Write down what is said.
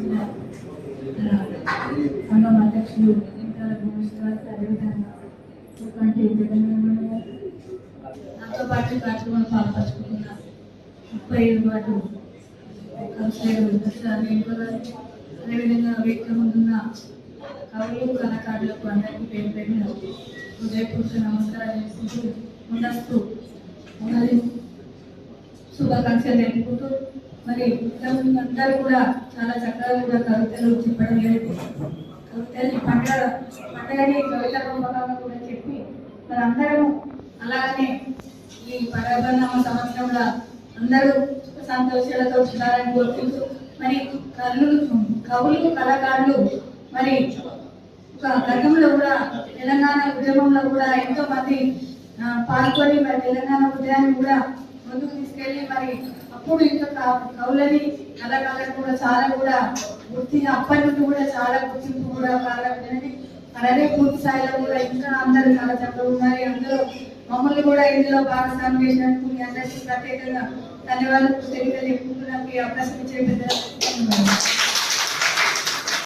చేసిన సంఘం అధ్యక్షులు ఇంకా అదేవిధంగా నాతో పాటు కార్యక్రమం పాల్పంచుకుంటున్న 37 వార్డు కౌన్సిలర్ అదేవిధంగా వేదిక ముందున్న కవులు కళాకారులకు అందరికీ పేరు పేరున హృదయపూర్వక నమస్కారం చేసుకుంటూ ముందస్తు శుభాకాంక్షలు తెలుపుకుంటూ మరి అందరూ కూడా చాలా చక్కగా కూడా కవితలు చెప్పడం లేదు. కవితల్ని పండగని కవిత పంపకంగా కూడా చెప్పి మరి అందరూ అలాగనే ఈ పరాభరణ సంవత్సరంలో అందరూ సంతోషాలతో ఉండాలని కోరుకుంటూ మరి కవులు కళాకారులు మరి గతంలో కూడా తెలంగాణ ఉద్యమంలో కూడా ఎంతో మంది పాల్గొని మరి తెలంగాణ ఉద్యమాన్ని కూడా ముందుకు తీసుకెళ్ళి మరి అప్పుడు ఇంకా కవులని కళాకారులకు కూడా చాలా కూడా అప్పటి నుండి కూడా చాలా గుర్తింపు కూడా కారణమైనది. మరి అదే పూర్తి స్థాయిలో కూడా ఇంకా అందరూ చాలా చక్కగా ఉన్నారు. అందరూ మమ్మల్ని కూడా ఇందులో భాగస్వామ్యం చేసినందుకు మీ అందరికీ ప్రత్యేకంగా ధన్యవాదాలు తెలియజేసుకుంటూ నాకు అవకాశం ఇచ్చే